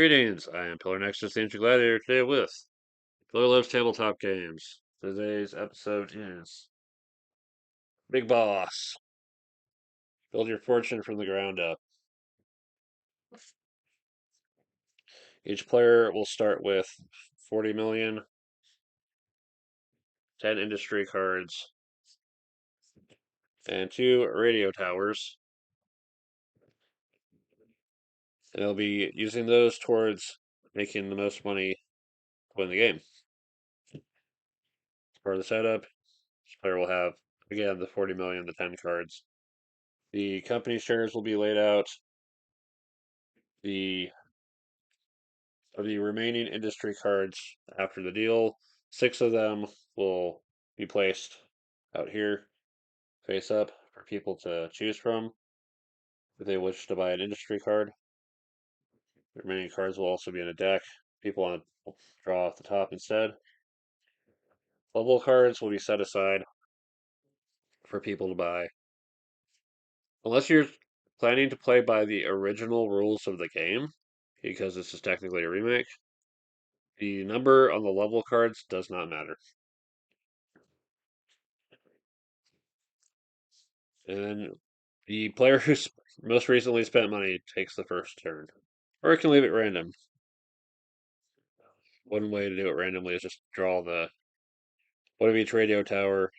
Greetings, I am Pillar Nexus, the Ancient Gladiator, today with Pillar Loves Tabletop Games. Today's episode is Big Boss. Build your fortune from the ground up. Each player will start with 40 million, 10 industry cards, and 2 radio towers. And they'll be using those towards making the most money to win the game. As part of the setup, each player will have, again, the 40 million, the 10 cards. The company shares will be laid out. The Of the remaining industry cards after the deal, 6 of them will be placed out here, face up, for people to choose from if they wish to buy an industry card. The remaining cards will also be in a deck. People want to draw off the top instead. Level cards will be set aside for people to buy. Unless you're planning to play by the original rules of the game, because this is technically a remake, the number on the level cards does not matter. And then the player who's most recently spent money takes the first turn. Or it can leave it random. One way to do it randomly is just draw one of each radio tower.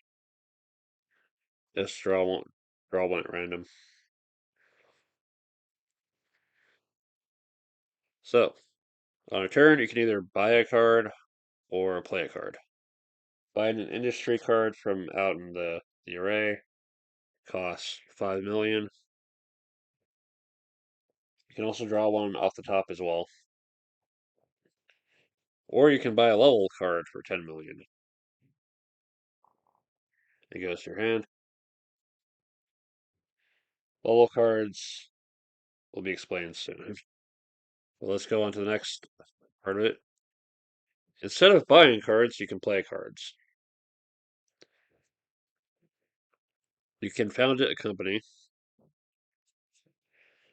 Just draw one at random. So, on a turn, you can either buy a card or play a card. Buying an industry card from out in the array costs 5 million. You can also draw one off the top as well. Or you can buy a level card for 10 million. It goes to your hand. Level cards will be explained soon. Well, let's go on to the next part of it. Instead of buying cards, you can play cards. You can found a company.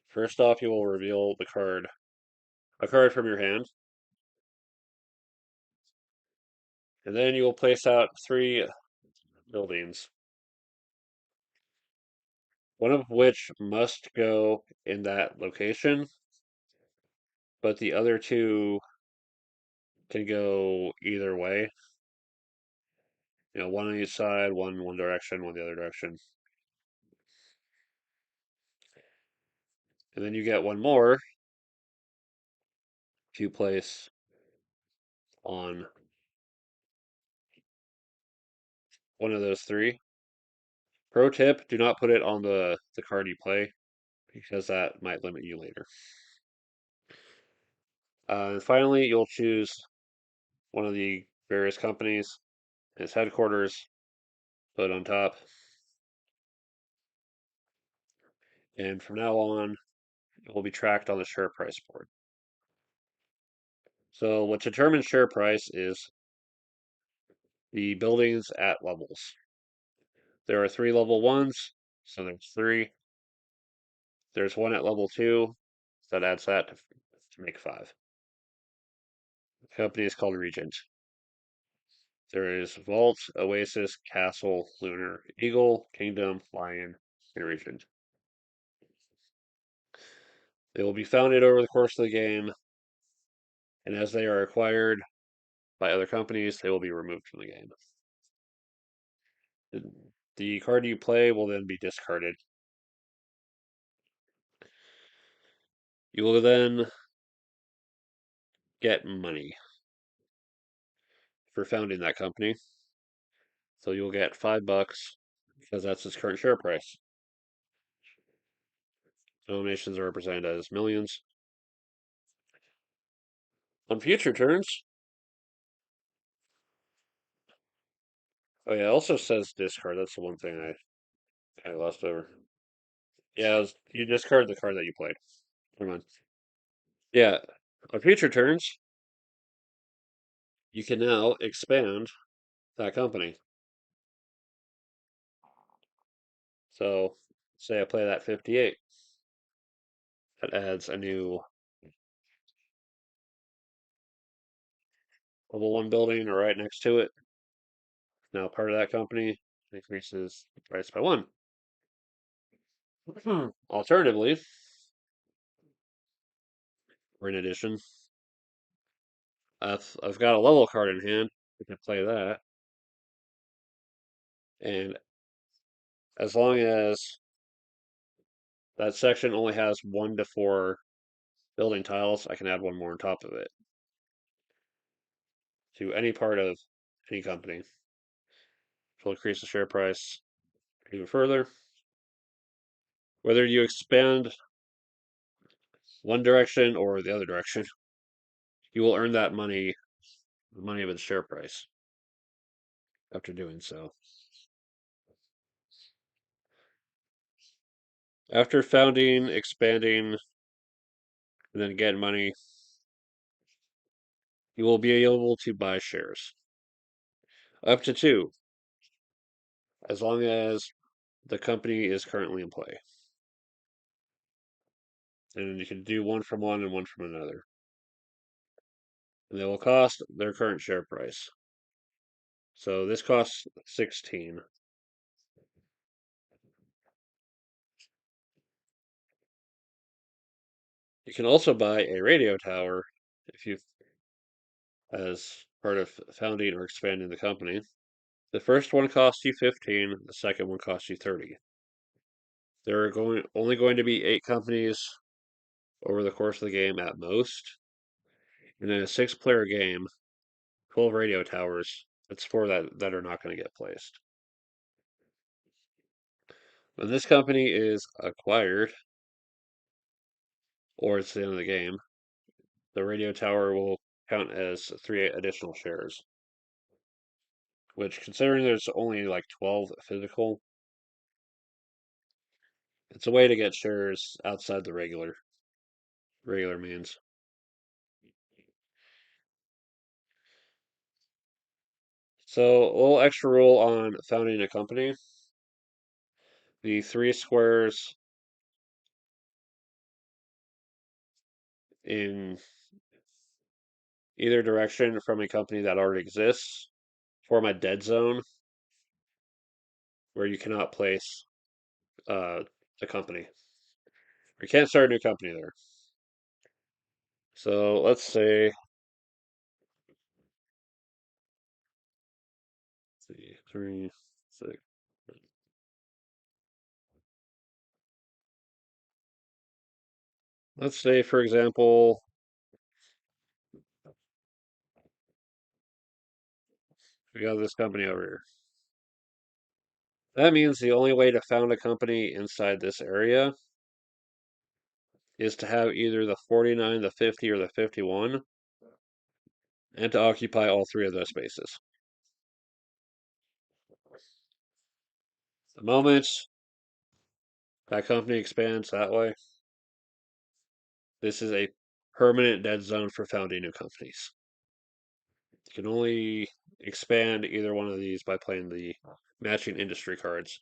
First off, you will reveal a card from your hand, and then you will place out 3 buildings, one of which must go in that location, but the other 2 can go either way. One on each side, one direction, one the other direction. And then you get one more to place on one of those 3. Pro tip, do not put it on the card you play, because that might limit you later. And finally, you'll choose one of the various companies, its headquarters, put it on top. And from now on, it will be tracked on the share price board. So what determines share price is the buildings at levels. There are 3 level 1s, so there's 3. There's 1 at level 2, so that adds that to make 5. The company is called Regent. There is Vault, Oasis, Castle, Lunar, Eagle, Kingdom, Lion, and Regent. They will be founded over the course of the game, and as they are acquired by other companies, they will be removed from the game. The card you play will then be discarded. You will then get money for founding that company. So you'll get $5 because that's its current share price. Donations are represented as millions. On future turns, oh yeah, it also says discard. That's the one thing I lost over. Yeah, you discard the card that you played. Never mind. Yeah, on future turns, you can now expand that company. So, say I play that 58. That adds a new level 1 building right next to it, now part of that company, increases the price by 1. Alternatively, or in addition, I've got a level card in hand. We can play that, and as long as that section only has 1 to 4 building tiles, I can add 1 more on top of it to any part of any company, which will increase the share price even further. Whether you expand one direction or the other direction, you will earn that money, the money of its share price, after doing so. After founding, expanding, and then getting money, you will be able to buy shares. Up to 2, as long as the company is currently in play. And you can do 1 from one and 1 from another. And they will cost their current share price. So this costs 16. You can also buy a radio tower if you, as part of founding or expanding the company. The first one costs you 15, the second one costs you 30. There are only going to be 8 companies over the course of the game at most. And in a 6-player game, 12 radio towers, that's 4 that are not going to get placed. When this company is acquired, or it's the end of the game, the radio tower will count as 3 additional shares. Which, considering there's only like 12 physical, it's a way to get shares outside the regular means. So, a little extra rule on founding a company. The 3 squares in either direction from a company that already exists form a dead zone where you cannot place the company. You can't start a new company there. So let's say 3, 6. Let's say, for example, we got this company over here. That means the only way to found a company inside this area is to have either the 49, the 50, or the 51, and to occupy all 3 of those spaces. The moment that company expands that way, this is a permanent dead zone for founding new companies. You can only expand either one of these by playing the matching industry cards.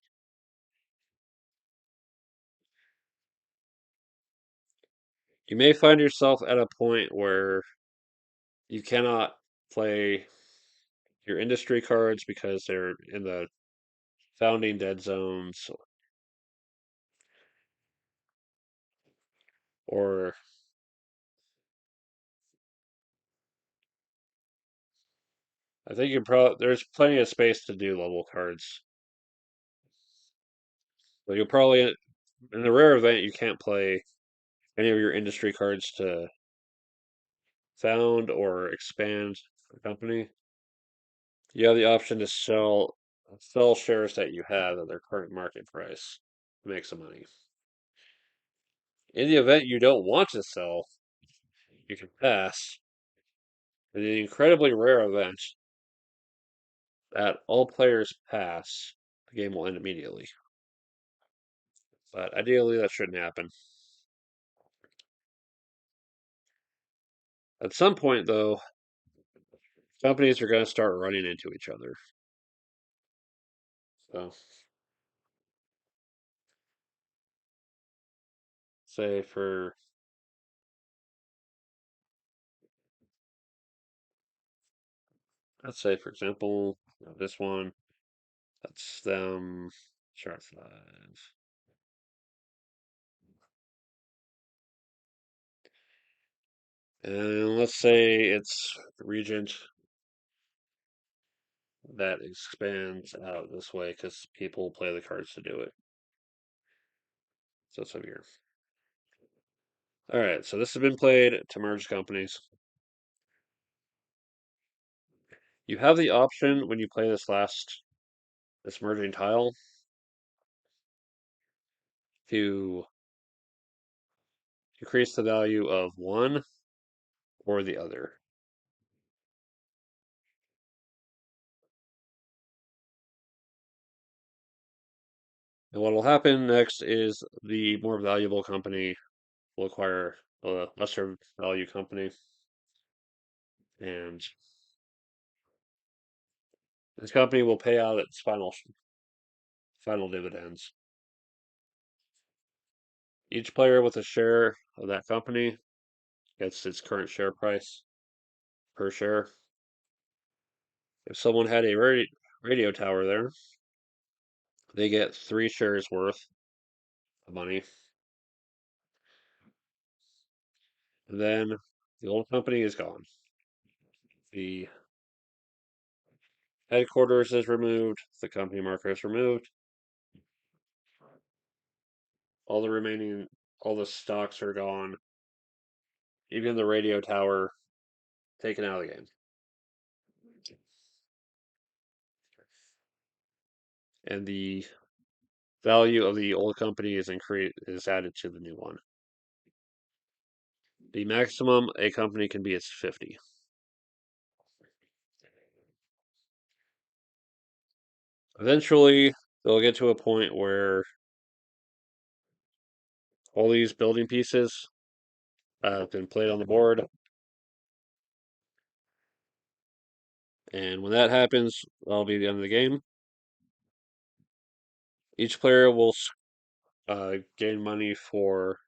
You may find yourself at a point where you cannot play your industry cards because they're in the founding dead zones, or I think there's plenty of space to do level cards. But you'll probably, in the rare event you can't play any of your industry cards to found or expand the company, you have the option to sell shares that you have at their current market price to make some money. In the event you don't want to sell, you can pass. In the incredibly rare event that all players pass, the game will end immediately. But ideally, that shouldn't happen. At some point, though, companies are going to start running into each other. So, say for let's say, for example, this one, that's them, chart 5. And let's say it's Regent that expands out this way because people play the cards to do it. So it's over here. All right, so this has been played to merge companies. You have the option when you play this merging tile to increase the value of one or the other. And what will happen next is the more valuable company will acquire a lesser value company, and this company will pay out its final dividends. Each player with a share of that company gets its current share price per share. If someone had a radio tower there, they get 3 shares worth of money. And then the old company is gone. The headquarters is removed, the company marker is removed, all the remaining, all the stocks are gone, even the radio tower taken out of the game. And the value of the old company is added to the new one. The maximum a company can be is 50. Eventually, they'll get to a point where all these building pieces have been played on the board. And when that happens, that'll be the end of the game. Each player will gain money for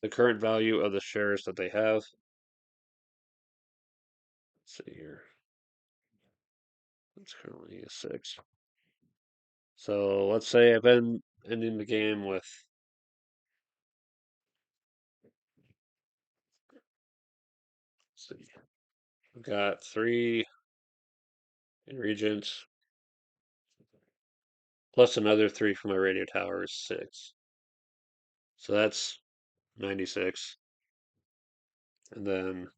the current value of the shares that they have. Let's see here. It's currently a 6. So let's say I've been ending the game with, let's see, I've got 3 in Regents, plus another 3 from my radio tower is 6. So that's 96. And then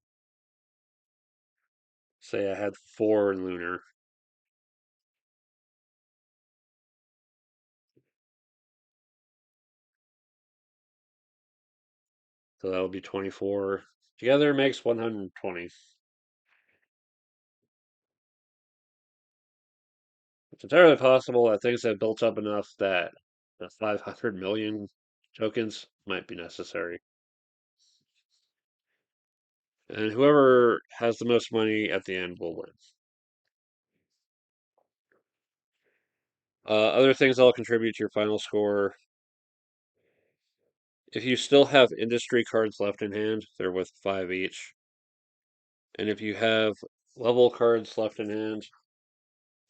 say I had 4 in Lunar. So that'll be 24. Together makes 120. It's entirely possible that things have built up enough that the 500 million tokens might be necessary. And whoever has the most money at the end will win. Other things that'll contribute to your final score. If you still have industry cards left in hand, they're worth 5 each. And if you have level cards left in hand,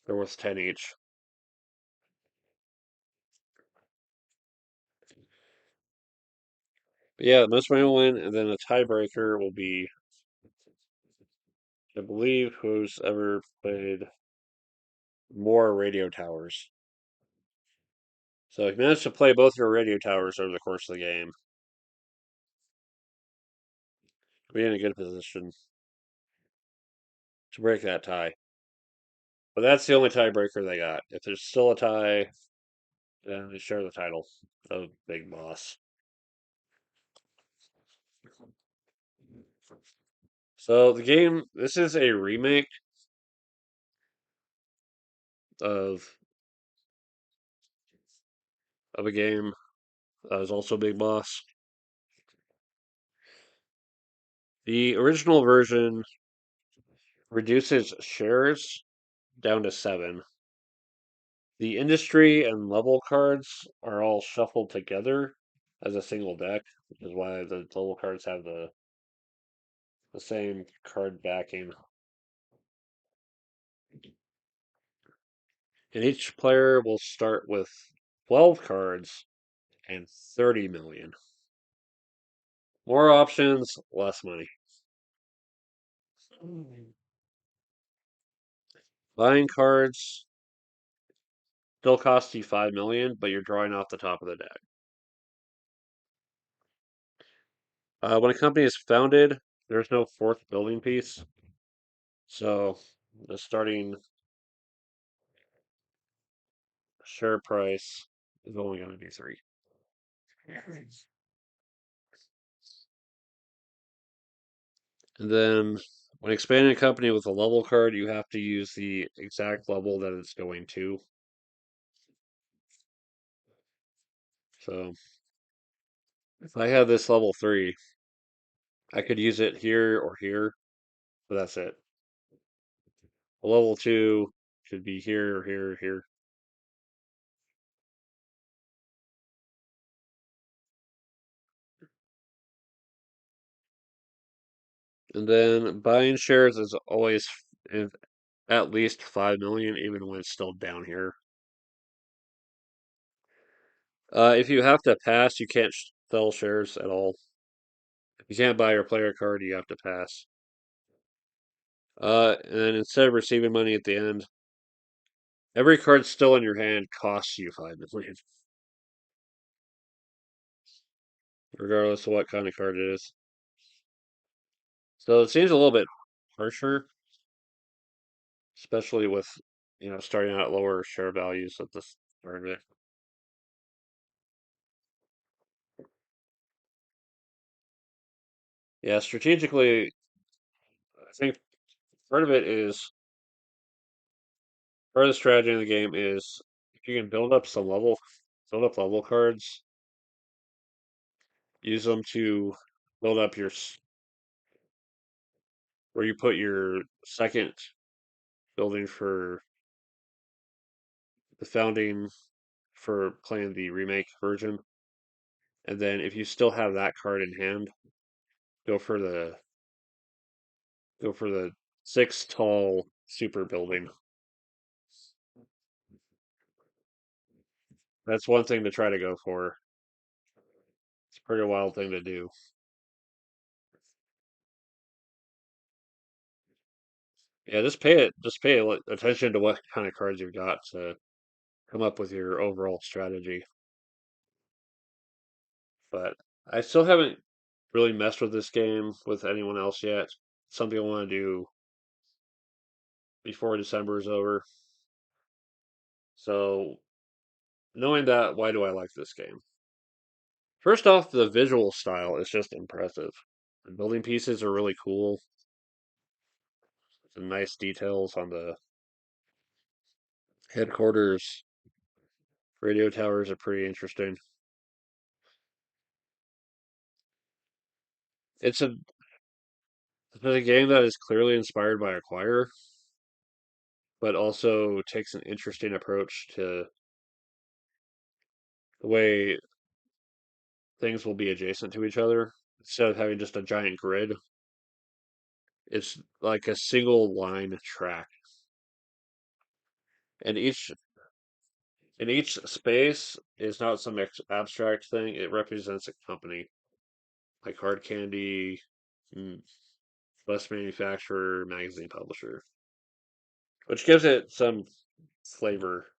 they're worth 10 each. But yeah, most money will win, and then a tiebreaker will be, I believe, who's ever played more radio towers. So if you manage to play both your radio towers over the course of the game, be in a good position to break that tie. But that's the only tiebreaker they got. If there's still a tie, then they share the title of Big Boss. So the game, this is a remake of a game that was also Big Boss. The original version reduces shares down to 7. The industry and level cards are all shuffled together as a single deck, which is why the level cards have the same card backing. And each player will start with 12 cards and 30 million. More options, less money. Buying cards still costs you 5 million, but you're drawing off the top of the deck. When a company is founded, there's no fourth building piece. So the starting share price is only going to be 3. And then when expanding a company with a level card, you have to use the exact level that it's going to. So if I have this level 3, I could use it here or here, but that's it. A level 2 should be here, here, here. And then buying shares is always at least 5 million, even when it's still down here. If you have to pass, you can't sell shares at all. If you can't buy your player card, you have to pass. And instead of receiving money at the end, every card still in your hand costs you 5 million, regardless of what kind of card it is. So it seems a little bit harsher, especially with starting out at lower share values at the start of it. Yeah, strategically, I think part of it is part of the strategy in the game is if you can build up level cards, use them to build up where you put your second building for the founding for playing the remake version. And then if you still have that card in hand, go for the go for the 6 tall super building. That's one thing to try to go for. It's a pretty wild thing to do. Yeah, just pay attention to what kind of cards you've got to come up with your overall strategy. But I still haven't really messed with this game with anyone else yet. Something I want to do before December is over. So, knowing that, why do I like this game? First off, the visual style is just impressive. The building pieces are really cool. Some nice details on the headquarters. Radio towers are pretty interesting. It's a game that is clearly inspired by Acquire, but also takes an interesting approach to the way things will be adjacent to each other. Instead of having just a giant grid, it's like a single line track. And each space is not some abstract thing. It represents a company, like Hard Candy, mm, bus manufacturer, magazine publisher, which gives it some flavor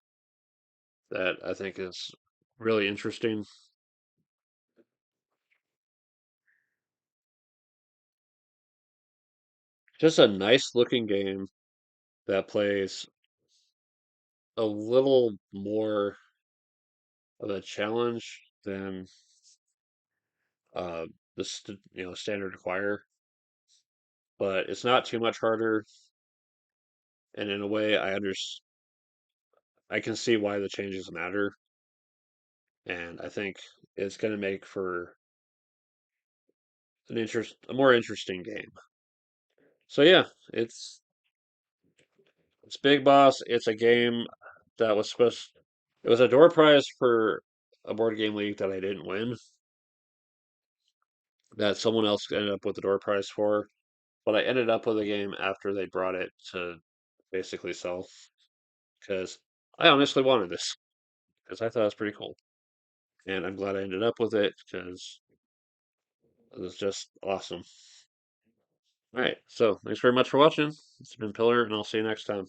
that I think is really interesting. Just a nice looking game that plays a little more of a challenge than uh, standard acquire, but it's not too much harder. And in a way, I can see why the changes matter, and I think it's going to make for a more interesting game. So yeah, it's Big Boss. It's a game that was supposed. It was a door prize for a board game league that I didn't win. That someone else ended up with the door prize for, but I ended up with a game after they brought it to basically sell because I honestly wanted this because I thought it was pretty cool, and I'm glad I ended up with it because it was just awesome. All right, so thanks very much for watching. It's been Pillar, and I'll see you next time.